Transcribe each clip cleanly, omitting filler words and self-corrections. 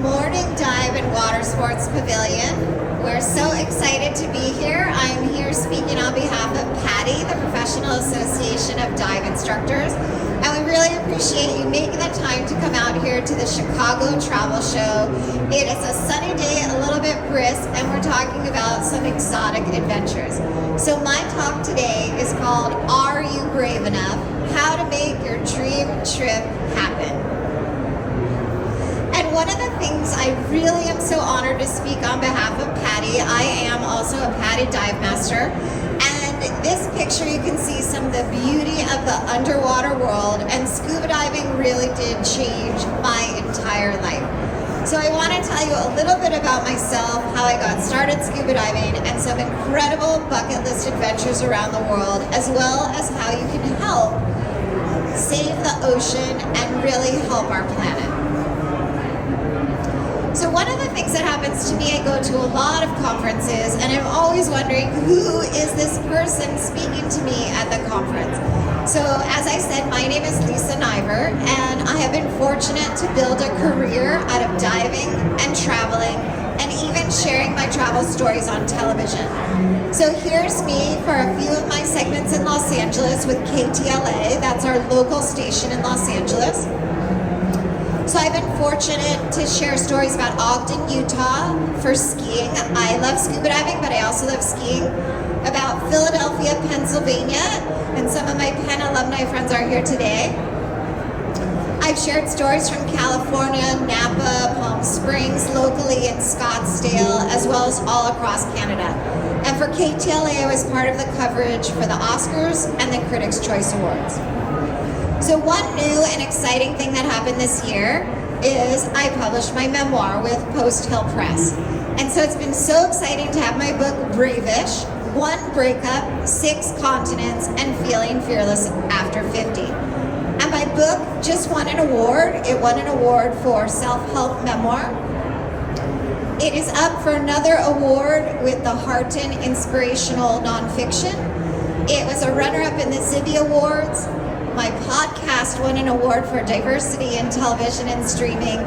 morning, Dive and Watersports Pavilion. We're so excited to be here. I'm here speaking on behalf of PADI, the Professional Association of Dive Instructors, and we really appreciate you making the time to come out here to the Chicago Travel Show. It is a sunny day, a little bit brisk, and we're talking about some exotic adventures. So my talk today is called, Are You Brave Enough? How to Make Your Dream Trip Happen. And one of the things I really am so honored to speak on behalf of PADI. I am also a PADI dive master. And this picture, you can see some of the beauty of the underwater world, and scuba diving really did change my entire life. So I want to tell you a little bit about myself, how I got started scuba diving, and some incredible bucket list adventures around the world, as well as how you can help save the ocean and really help our planet. So one of the things that happens to me, I go to a lot of conferences, and I'm always wondering, who is this person speaking to me at the conference? So as I said, my name is Niver, and I have been fortunate to build a career out of diving and traveling, and even sharing my travel stories on television. So here's me for a few of my segments in Los Angeles with KTLA. That's our local station in Los Angeles. So I've been fortunate to share stories about Ogden, Utah for skiing. I love scuba diving, but I also love skiing. About Philadelphia, Pennsylvania, and some of my Penn alumni friends are here today. I've shared stories from California, Napa, Palm Springs, locally in Scottsdale, as well as all across Canada. And for KTLA, I was part of the coverage for the Oscars and the Critics' Choice Awards. So one new and exciting thing that happened this year is I published my memoir with Post Hill Press. And so it's been so exciting to have my book, Bravish, 1 Breakup, 6 Continents, and Feeling Fearless After 50. And my book just won an award. It won an award for self-help memoir. It is up for another award with the Harton Inspirational Nonfiction. It was a runner-up in the Zibby Awards. My podcast won an award for diversity in television and streaming.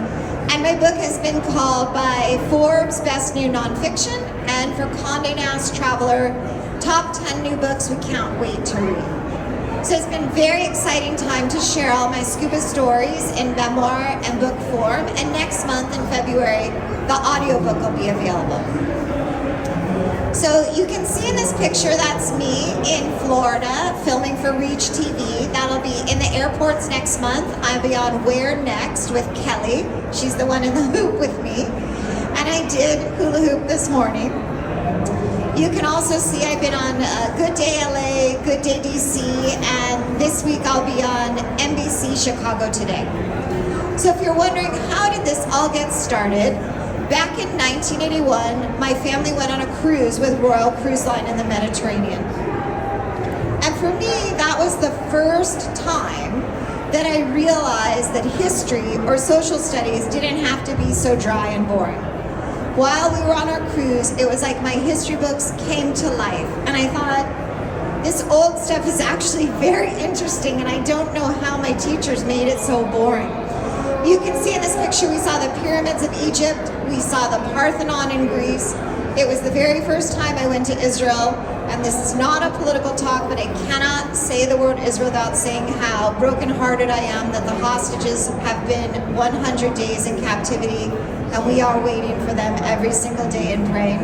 And my book has been called by Forbes Best New Nonfiction, and for Condé Nast Traveler, Top 10 New Books We Can't Wait to Read. So it's been a very exciting time to share all my scuba stories in memoir and book form. And next month in February, the audiobook will be available. So you can see in this picture, that's me in Florida filming for Reach TV. That'll be in the airports next month. I'll be on Where Next with Kelly. She's the one in the hoop with me. And I did hula hoop this morning. You can also see I've been on Good Day LA, Good Day DC, and this week I'll be on NBC Chicago Today. So if you're wondering, how did this all get started? Back in 1981, my family went on a cruise with Royal Cruise Line in the Mediterranean. And for me, that was the first time that I realized that history or social studies didn't have to be so dry and boring. While we were on our cruise, it was like my history books came to life. And I thought, this old stuff is actually very interesting, and I don't know how my teachers made it so boring. You can see in this picture, we saw the pyramids of Egypt, we saw the Parthenon in Greece. It was the very first time I went to Israel, and this is not a political talk, but I cannot say the word Israel without saying how brokenhearted I am that the hostages have been 100 days in captivity, and we are waiting for them every single day and praying.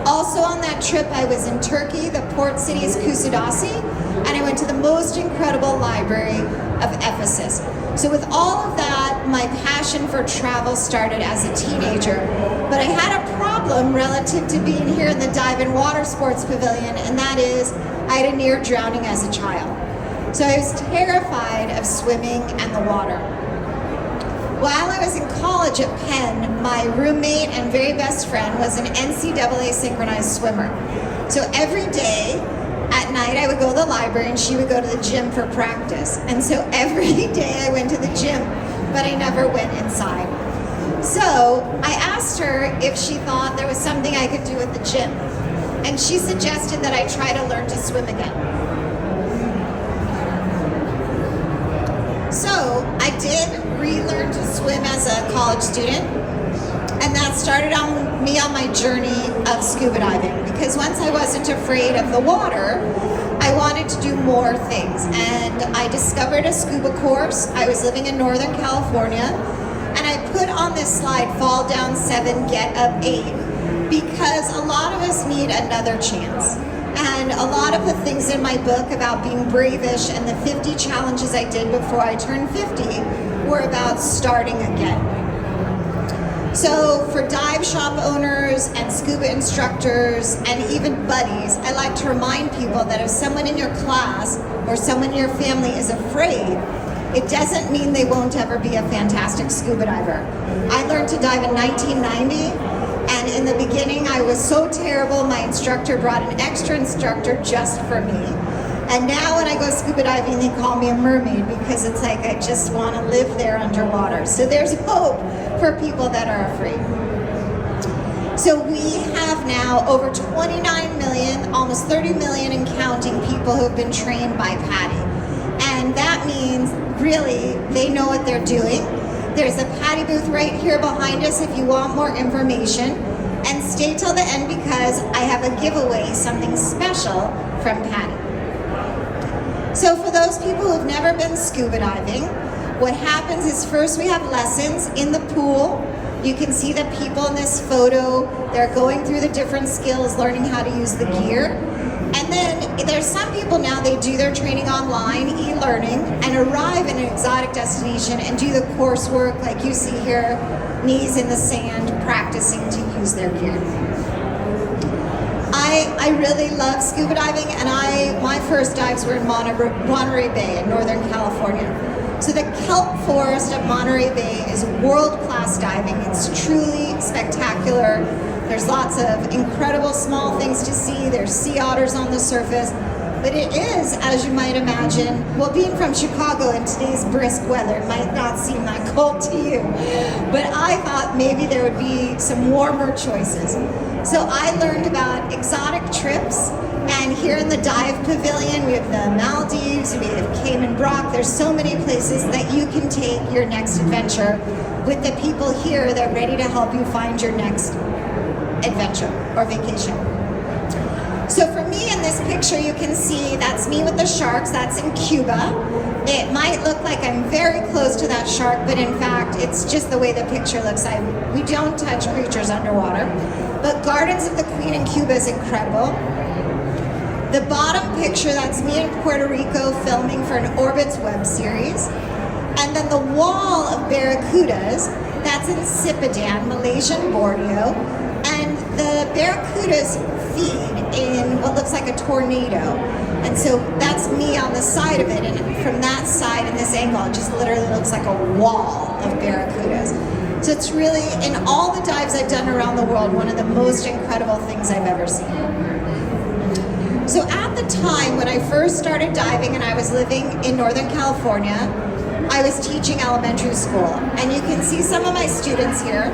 Also on that trip, I was in Turkey. The port city is Kusadasi, and I went to the most incredible library of Ephesus. So with all of that, my passion for travel started as a teenager, but I had a problem relative to being here in the Dive and Watersports Pavilion, and that is I had a near drowning as a child. So I was terrified of swimming and the water. While I was in college at Penn, my roommate and very best friend was an NCAA synchronized swimmer. So every day, at night, I would go to the library and she would go to the gym for practice. And so every day I went to the gym, but I never went inside. So I asked her if she thought there was something I could do at the gym. And she suggested that I try to learn to swim again. So I did relearn to swim as a college student, and that started me on my journey of scuba diving, because once I wasn't afraid of the water, I wanted to do more things, and I discovered a scuba course. I was living in Northern California, and I put on this slide, fall down 7, get up 8, because a lot of us need another chance. And a lot of the things in my book about being bravish and the 50 challenges I did before I turned 50 were about starting again. So for dive shop owners and scuba instructors and even buddies, I like to remind people that if someone in your class or someone in your family is afraid, it doesn't mean they won't ever be a fantastic scuba diver. I learned to dive in 1990. And in the beginning, I was so terrible, my instructor brought an extra instructor just for me. And now when I go scuba diving, they call me a mermaid, because it's like I just want to live there underwater. So there's hope for people that are afraid. So we have now over 29 million, almost 30 million and counting people who have been trained by PADI. And that means really they know what they're doing. There's a PADI booth right here behind us if you want more information. And stay till the end, because I have a giveaway, something special from PADI. So for those people who've never been scuba diving, what happens is first we have lessons in the pool. You can see the people in this photo, they're going through the different skills, learning how to use the gear. And then there's some people now, they do their training online, e-learning, and arrive in an exotic destination and do the coursework like you see here, knees in the sand, practicing to use their gear. I really love scuba diving, and my first dives were in Monterey Bay in Northern California. So the kelp forest of Monterey Bay is world-class diving. It's truly spectacular. There's lots of incredible small things to see. There's sea otters on the surface. But it is, as you might imagine, well, being from Chicago in today's brisk weather, it might not seem that cold to you. But I thought maybe there would be some warmer choices. So I learned about exotic trips. And here in the Dive Pavilion, we have the Maldives, we have Cayman Brac. There's so many places that you can take your next adventure with the people here that are ready to help you find your next adventure or vacation. So for me in this picture, you can see that's me with the sharks. That's in Cuba. It might look like I'm very close to that shark, but in fact, it's just the way the picture looks. We don't touch creatures underwater. But Gardens of the Queen in Cuba is incredible. The bottom picture, that's me in Puerto Rico filming for an Orbits web series. And then the wall of barracudas, that's in Sipadan, Malaysian Borneo. And the barracudas feed in what looks like a tornado. And so that's me on the side of it. And from that side, in this angle, it just literally looks like a wall of barracudas. So it's really, in all the dives I've done around the world, one of the most incredible things I've ever seen. So at the time when I first started diving and I was living in Northern California, I was teaching elementary school. And you can see some of my students here.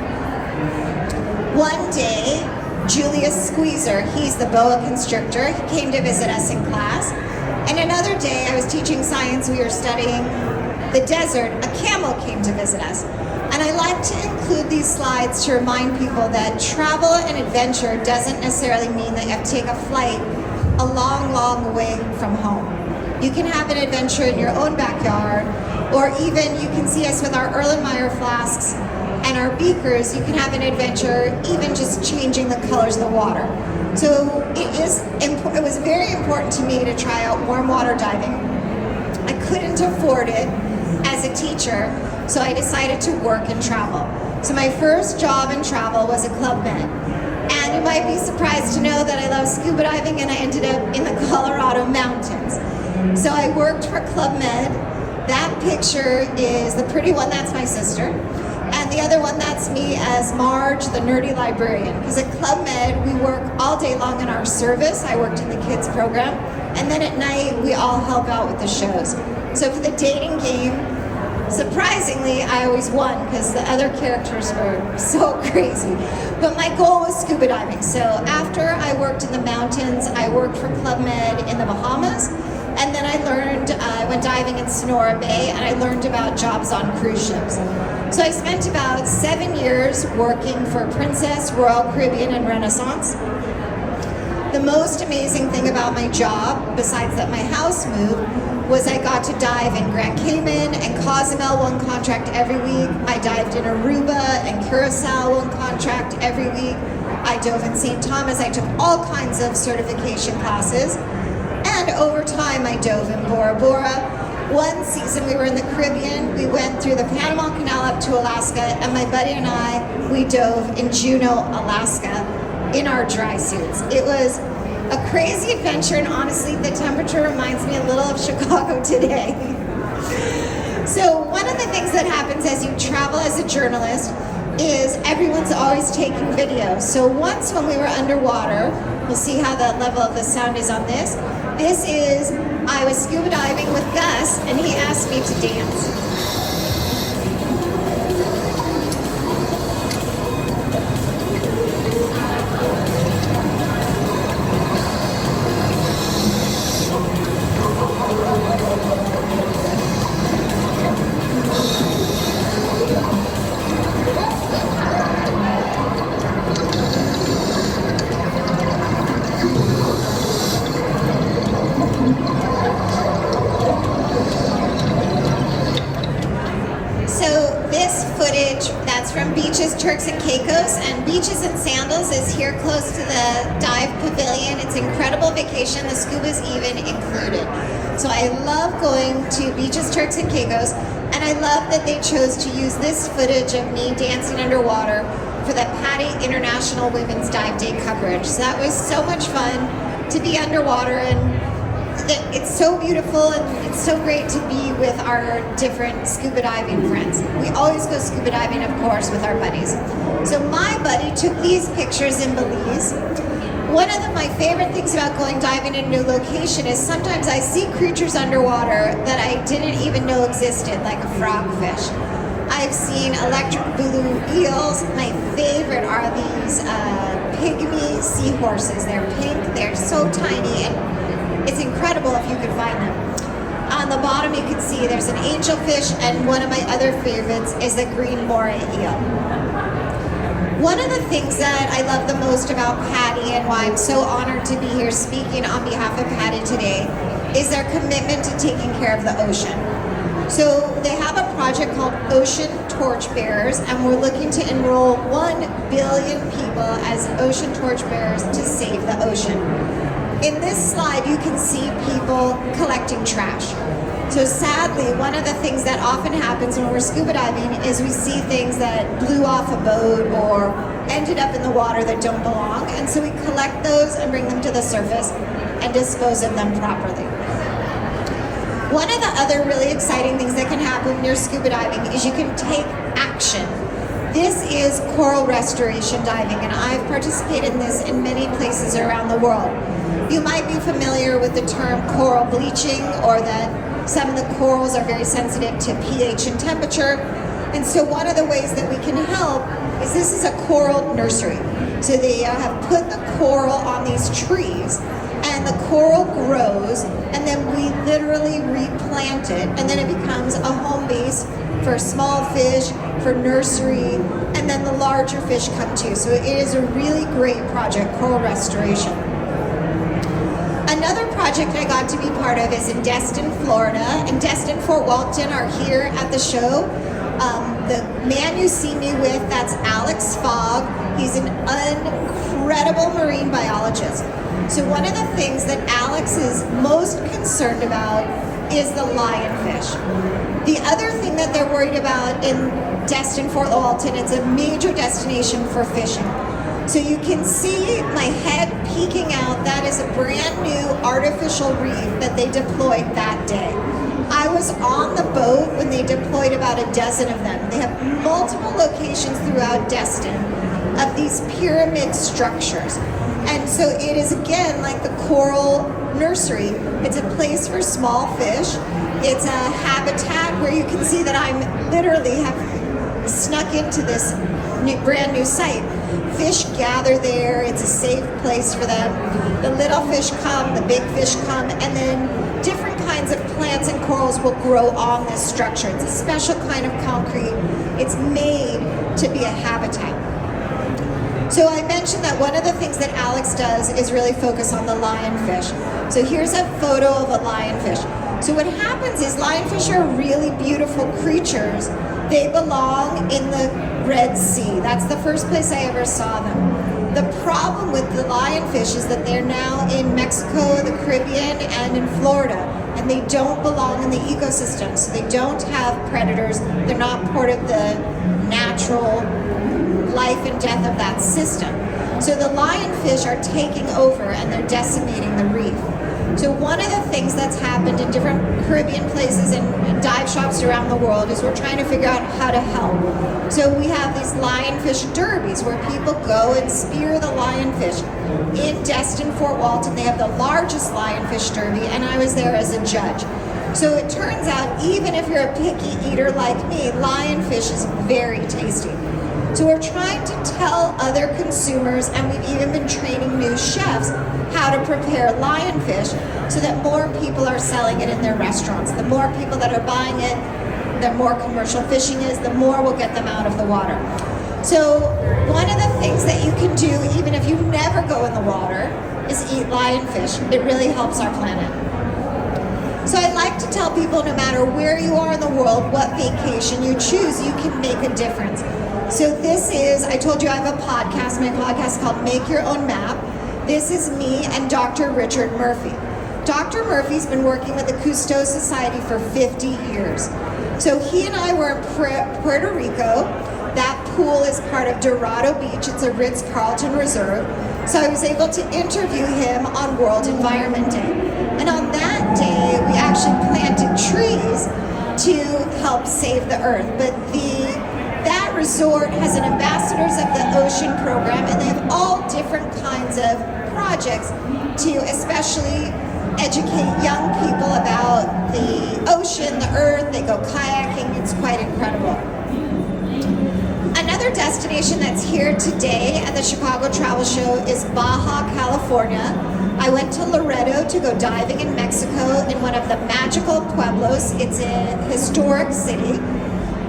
One day, Julius Squeezer, he's the boa constrictor, he came to visit us in class. And another day, I was teaching science, we were studying the desert, a camel came to visit us. And I like to include these slides to remind people that travel and adventure doesn't necessarily mean that you have to take a flight a long, long way from home. You can have an adventure in your own backyard, or even you can see us with our Erlenmeyer flasks and our beakers. You can have an adventure even just changing the colors of the water. So it was very important to me to try out warm water diving. I couldn't afford it as a teacher, so I decided to work and travel. So my first job in travel was a Club Med. And you might be surprised to know that I love scuba diving, and I ended up in the Colorado mountains. So I worked for Club Med. That picture is the pretty one, that's my sister. And the other one, that's me as Marge, the nerdy librarian. Because at Club Med, we work all day long in our service. I worked in the kids program. And then at night, we all help out with the shows. So for the dating game, surprisingly, I always won because the other characters were so crazy. But my goal was scuba diving. So after I worked in the mountains, I worked for Club Med in the Bahamas. And then I went diving in Sonora Bay, and I learned about jobs on cruise ships. So I spent about 7 years working for Princess, Royal Caribbean, and Renaissance. The most amazing thing about my job, besides that my house moved, was I got to dive in Grand Cayman and Cozumel, one contract every week. I dived in Aruba and Curacao, one contract every week. I dove in St. Thomas. I took all kinds of certification classes. And over time, I dove in Bora Bora. One season we were in the Caribbean. We went through the Panama Canal up to Alaska, and my buddy and I, we dove in Juneau, Alaska in our dry suits. It was a crazy adventure, and honestly, the temperature reminds me a little of Chicago today. So one of the things that happens as you travel as a journalist is everyone's always taking videos. So once when we were underwater, we'll see how the level of the sound is on this. This is, I was scuba diving with Gus, and he asked me to dance. That's from Beaches, Turks and Caicos, and Beaches and Sandals is here close to the Dive Pavilion. It's an incredible vacation. The scuba's even included. So I love going to Beaches, Turks and Caicos, and I love that they chose to use this footage of me dancing underwater for the PADI International Women's Dive Day coverage. So that was so much fun to be underwater, and it's so beautiful, and it's so great to be with our different scuba diving friends. We always go scuba diving, of course, with our buddies. So my buddy took these pictures in Belize. One of my favorite things about going diving in a new location is sometimes I see creatures underwater that I didn't even know existed, like a frogfish. I've seen electric blue eels. My favorite are these pygmy seahorses. They're pink, they're so tiny, and it's incredible if you could find them. On the bottom you can see there's an angelfish, and one of my other favorites is the green moray eel. One of the things that I love the most about PADI, and why I'm so honored to be here speaking on behalf of PADI today, is their commitment to taking care of the ocean. So they have a project called Ocean Torchbearers, and we're looking to enroll 1 billion people as ocean torchbearers to save the ocean. In this slide, you can see people collecting trash. So sadly, one of the things that often happens when we're scuba diving is we see things that blew off a boat or ended up in the water that don't belong, and so we collect those and bring them to the surface and dispose of them properly. One of the other really exciting things that can happen when you're scuba diving is you can take action. This is coral restoration diving, and I've participated in this in many places around the world. You might be familiar with the term coral bleaching, or that some of the corals are very sensitive to pH and temperature. And so one of the ways that we can help is this is a coral nursery. So they have put the coral on these trees, and the coral grows, and then we literally replant it, and then it becomes a home base for small fish, for nursery, and then the larger fish come too. So it is a really great project, coral restoration. Another project I got to be part of is in Destin, Florida, and Destin, Fort Walton are here at the show. The man you see me with, that's Alex Fogg. He's an incredible marine biologist. So one of the things that Alex is most concerned about is the lionfish. The other thing that they're worried about in Destin, Fort Walton, it's a major destination for fishing. So you can see my head peeking out. That is a brand new artificial reef that they deployed that day. I was on the boat when they deployed about a dozen of them. They have multiple locations throughout Destin of these pyramid structures. And so it is, again, like the coral nursery. It's a place for small fish. It's a habitat where you can see that I'm literally have snuck into this brand new site. Fish gather there, it's a safe place for them. The little fish come, the big fish come, and then different kinds of plants and corals will grow on this structure. It's a special kind of concrete. It's made to be a habitat. So I mentioned that one of the things that Alex does is really focus on the lionfish. So here's a photo of a lionfish. So what happens is lionfish are really beautiful creatures. They belong in the Red Sea. That's the first place I ever saw them. The problem with the lionfish is that they're now in Mexico, the Caribbean, and in Florida, and they don't belong in the ecosystem. So they don't have predators. They're not part of the natural life and death of that system. So the lionfish are taking over and they're decimating the reef. So one of the things that's happened in different Caribbean places and dive shops around the world is we're trying to figure out how to help. So we have these lionfish derbies where people go and spear the lionfish. In Destin, Fort Walton, they have the largest lionfish derby, and I was there as a judge. So it turns out, even if you're a picky eater like me, lionfish is very tasty. So we're trying to tell other consumers, and we've even been training new chefs how to prepare lionfish so that more people are selling it in their restaurants. The more people that are buying it, the more commercial fishing is, the more we'll get them out of the water. So one of the things that you can do, even if you never go in the water, is eat lionfish. It really helps our planet. So I like to tell people, no matter where you are in the world, what vacation you choose, you can make a difference. So this is, I told you I have a podcast. My podcast is called Make Your Own Map. This is me and Dr. Richard Murphy. Dr. Murphy's been working with the Cousteau Society for 50 years. So he and I were in Puerto Rico. That pool is part of Dorado Beach. It's a Ritz-Carlton Reserve. So I was able to interview him on World Environment Day. And on that day, we actually planted trees to help save the earth. But that resort has an Ambassadors of the Ocean program, and they have all different kinds of projects to especially educate young people about the ocean, the earth. They go kayaking. It's quite incredible. Another destination that's here today at the Chicago Travel Show is Baja, California. I went to Loreto to go diving in Mexico in one of the magical pueblos. It's a historic city.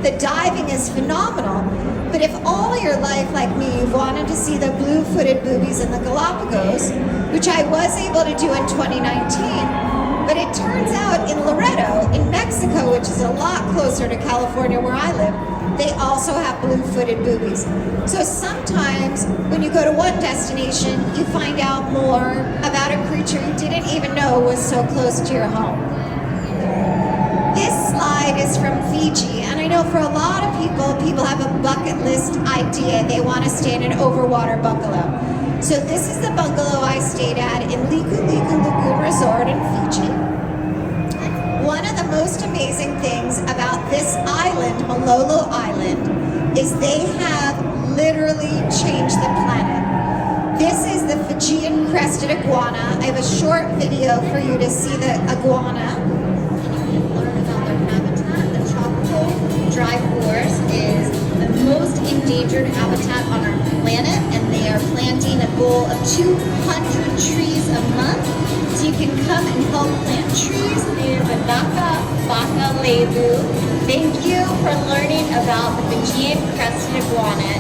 The diving is phenomenal, but if all your life, like me, you've wanted to see the blue-footed boobies in the Galapagos, which I was able to do in 2019, but it turns out in Loreto, in Mexico, which is a lot closer to California where I live, they also have blue-footed boobies. So sometimes when you go to one destination, you find out more about a creature you didn't even know was so close to your home. This slide is from Fiji, and I know for a lot of people have a bucket list idea. They want to stay in an overwater bungalow. So this is the bungalow I stayed at in Liku Liku Lagoon Resort in Fiji. One of the most amazing things about this island, Malolo Island, is they have literally changed the planet. This is the Fijian crested iguana. I have a short video for you to see the iguana. Dry forest is the most endangered habitat on our planet, and they are planting a goal of 200 trees a month. So you can come and help plant trees. There's a Naka Baka Lebu. Thank you for learning about the Fijian crested iguana.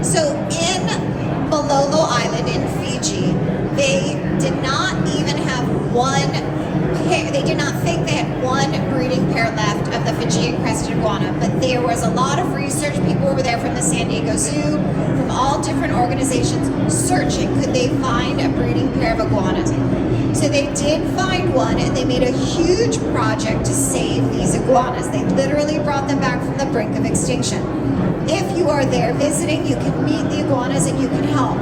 So in Malolo Island in Fiji, they did not even have one pair. They did not think they had one breeding pair left of the Fijian crested iguana, but there was a lot of research. People were there from the San Diego Zoo, from all different organizations, searching could they find a breeding pair of iguanas. So they did find one, and they made a huge project to save these iguanas. They literally brought them back from the brink of extinction. If you are there visiting, you can meet the iguanas and you can help.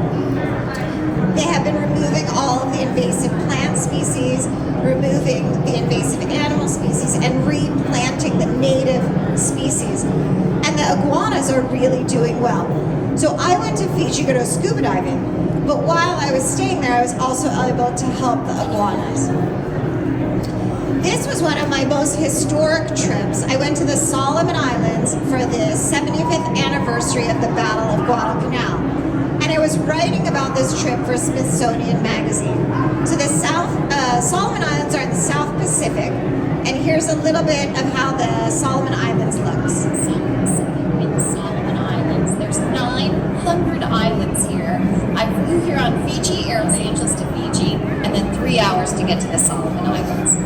They have been removing all of the invasive plant species, removing the invasive animal species, and replanting the native species. And the iguanas are really doing well. So I went to Fiji to go scuba diving, but while I was staying there, I was also able to help the iguanas. This was one of my most historic trips. I went to the Solomon Islands for the 75th anniversary of the Battle of Guadalcanal. And I was writing about this trip for Smithsonian Magazine. So the Solomon Islands are in the South Pacific. And here's a little bit of how the Solomon Islands looks. South Pacific in the Solomon Islands. There's 900 islands here. I flew here on Fiji Airways just to Fiji, and then 3 hours to get to the Solomon Islands.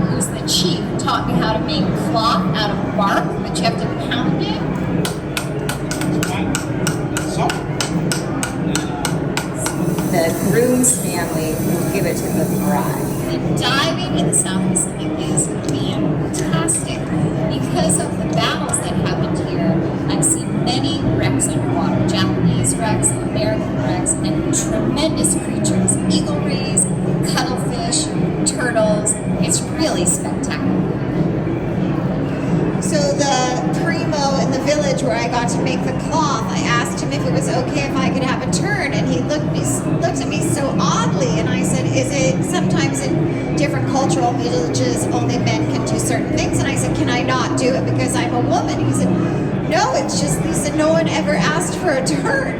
Who's the chief, taught me how to make cloth out of bark, but you have to pound it. The groom's family will give it to the bride. And diving in the South Pacific is fantastic. Because of the battles that happened here, I've seen many wrecks underwater, Japanese wrecks, American wrecks, and tremendous creatures, eagle rays, cuttlefish, turtles. It's really spectacular. So the primo in the village where I got to make the cloth, I asked him if it was okay if I could have a turn, and he looked at me so oddly, and I said, is it sometimes in different cultural villages only men can do certain things? And I said, can I not do it because I'm a woman? He said, no, it's just, he said, no one ever asked for a turn.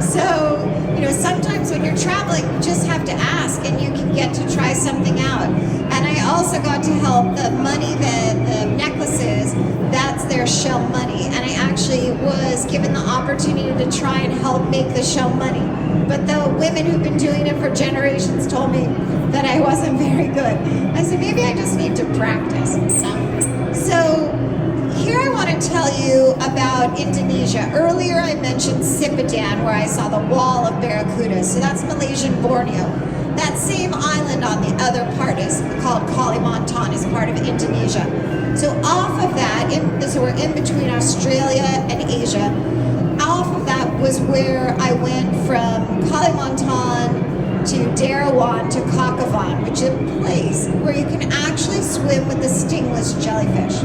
So, sometimes when you're traveling, you just have to ask, and you can get to try something out. And I also got to help the money, the necklaces, that's their shell money. And I actually was given the opportunity to try and help make the shell money. But the women who've been doing it for generations told me that I wasn't very good. I said, maybe I just need to practice. So here I want to tell you about Indonesia. Earlier I mentioned Sipadan, where I saw the wall of barracudas. So that's Malaysian Borneo. That same island on the other part is called Kalimantan, is part of Indonesia. So off of that, so we're in between Australia and Asia. Off of that was where I went from Kalimantan to Derawan to Kakavan, which is a place where you can actually swim with the stingless jellyfish.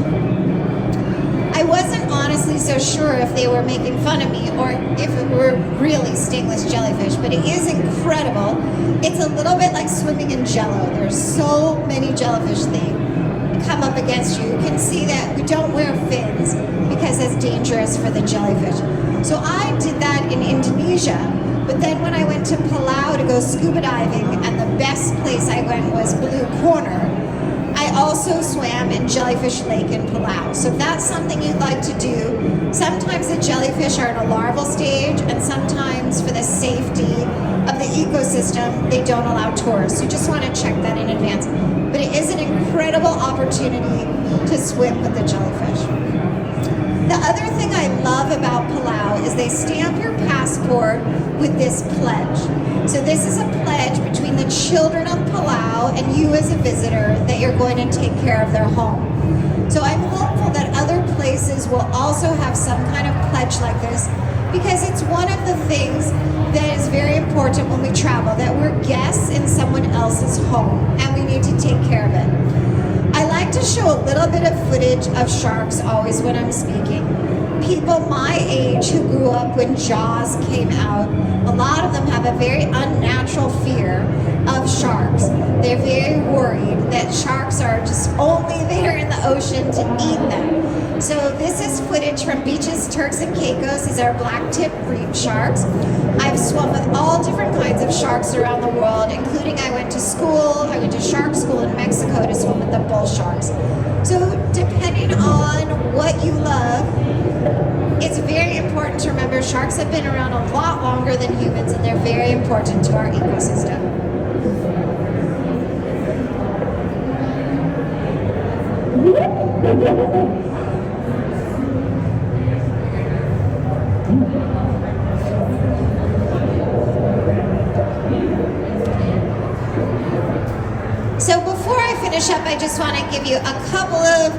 I wasn't honestly so sure if they were making fun of me or if it were really stingless jellyfish, but it is incredible. It's a little bit like swimming in jello. There's so many jellyfish they come up against you. You can see that we don't wear fins because it's dangerous for the jellyfish. So I did that in Indonesia, but then when I went to Palau to go scuba diving, and the best place I went was Blue Corner, I also swam in Jellyfish Lake in Palau. So if that's something you'd like to do, sometimes the jellyfish are in a larval stage, and sometimes for the safety of the ecosystem, they don't allow tourists. You just want to check that in advance. But it is an incredible opportunity to swim with the jellyfish. The other thing I love about Palau is they stamp your passport with this pledge. So this is a pledge between the children of Palau and you as a visitor that you're going to take care of their home. So I'm hopeful that other places will also have some kind of pledge like this, because it's one of the things that is very important when we travel, that we're guests in someone else's home and we need to take care of it. I like to show a little bit of footage of sharks always when I'm speaking. People my age who grew up when Jaws came out, a lot of them have a very unnatural fear of sharks. They're very worried that sharks are just only there in the ocean to eat them. So this is footage from beaches, Turks and Caicos. These are black-tipped reef sharks. I've swum with all different kinds of sharks around the world, including I went to shark school in Mexico to swim with the bull sharks. So depending on what you love, it's very important to remember sharks have been around a lot longer than humans, and they're very important to our ecosystem. So before I finish up, I just want to give you a couple of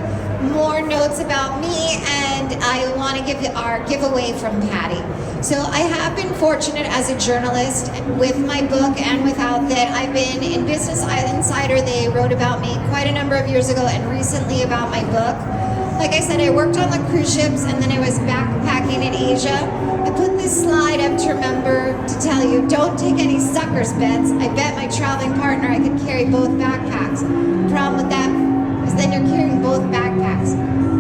more notes about me, and I want to give you our giveaway from PADI. So I have been fortunate as a journalist with my book and without that. I've been in Business Insider. They wrote about me quite a number of years ago, and recently about my book. Like I said, I worked on the cruise ships and then I was backpacking in Asia. I put this slide up to remember to tell you, don't take any suckers bets. I bet my traveling partner I could carry both backpacks. The problem with that is then you're carrying both backpacks.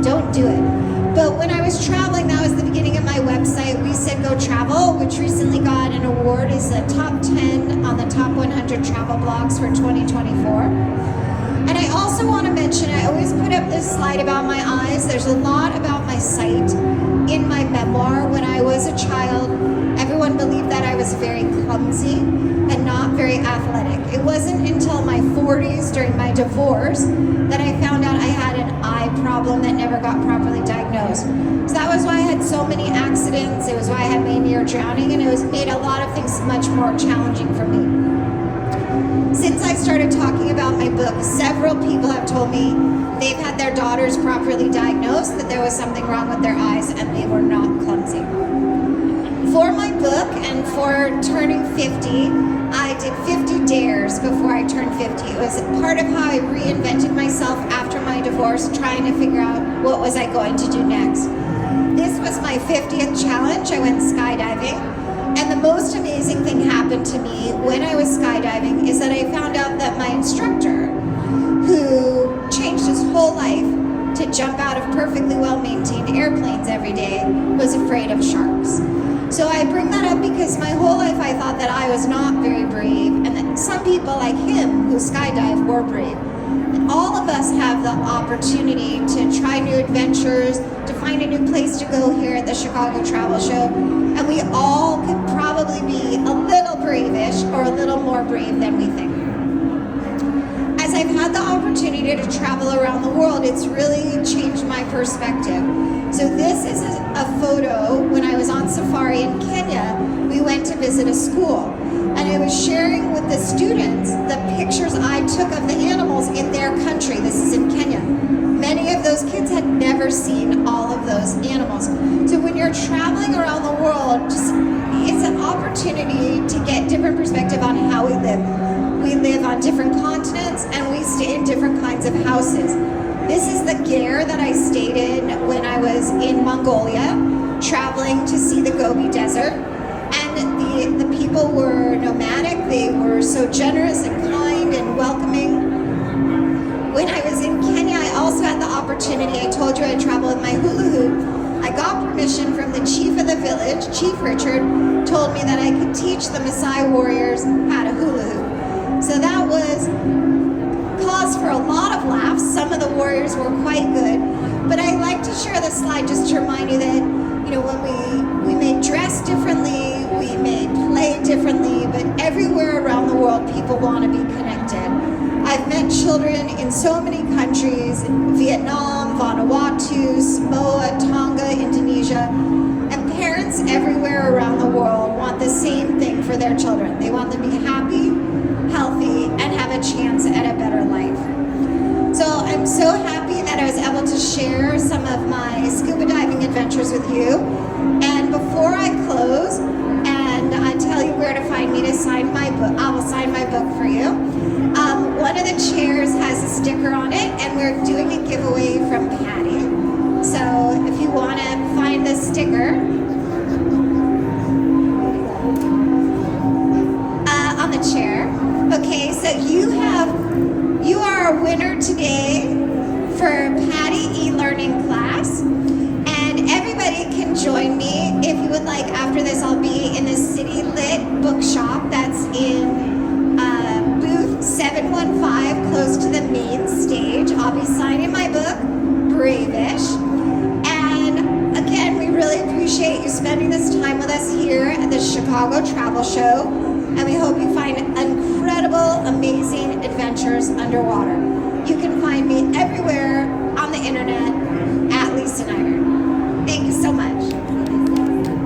Don't do it. But when I was traveling, that was the beginning of my website, We Said Go Travel, which recently got an award as a top 10 on the top 100 travel blogs for 2024. And I also want to mention, I always put up this slide about my eyes. There's a lot about my sight in my memoir. When I was a child, everyone believed that I was very clumsy and not very athletic. It wasn't until my 40s during my divorce that I found out I had an eye problem that never got properly diagnosed. So that was why I had so many accidents. It was why I had my near drowning, and it was made a lot of things much more challenging for me. Since I started talking about my book, several people have told me they've had their daughters properly diagnosed, that there was something wrong with their eyes and they were not clumsy. For my book and for turning 50, I did 50 dares before I turned 50. It was part of how I reinvented myself after my divorce, trying to figure out what was I going to do next. This was my 50th challenge. I went skydiving. And the most amazing thing happened to me when I was skydiving is that I found out that my instructor, who changed his whole life to jump out of perfectly well-maintained airplanes every day, was afraid of sharks. So I bring that up because my whole life I thought that I was not very brave, and that some people like him who skydive were brave. And all of us have the opportunity to try new adventures, to find a new place to go here at the Chicago Travel Show, and we all could probably be a little bravish or a little more brave than we think. As I've had the opportunity to travel around the world, it's really changed my perspective. So this is a photo when I was on safari in Kenya. We went to visit a school, and I was sharing with the students the pictures I took of the animals in their country. This is in Kenya. Many of those kids had never seen all of those animals. So when you're traveling around the world, it's an opportunity to get different perspective on how we live. We live on different continents and we stay in different kinds of houses. This is the Gare that I stayed in when I was in Mongolia, traveling to see the Gobi Desert. And the people were nomadic. They were so generous and kind and welcoming. When I was in Kenya, I also had the opportunity, I told you I traveled with my hula hoop. I got permission from the chief of the village, Chief Richard, told me that I could teach the Maasai warriors how to hula hoop. So that was cause for a lot of laughs. Some of the warriors were quite good. But I like to share this slide just to remind you that, when we may dress differently, we may play differently, but everywhere around the world, people want to be connected. I've met children in so many countries, Vietnam, Vanuatu, Samoa, Tonga, Indonesia, and parents everywhere around the world want the same thing for their children. They want them to be happy, healthy, and have a chance at a better life. So I'm so happy that I was able to share some of my scuba diving adventures with you. And before I close and I tell you where to find me to sign my book, I will sign my book for you. One of the chairs has a sticker on it, and we're doing a giveaway from PADI. So if you want to find the sticker on the chair. Okay, so you are a winner today for PADI e-learning class, and everybody can join me if you would like. After this, I'll be in the City Lit bookshop that's in booth 715, close to the main stage. I'll be signing my book, Bravish. And again, we really appreciate you spending this time with us here at the Chicago Travel Show. And we hope you find incredible, amazing adventures underwater. You can find me everywhere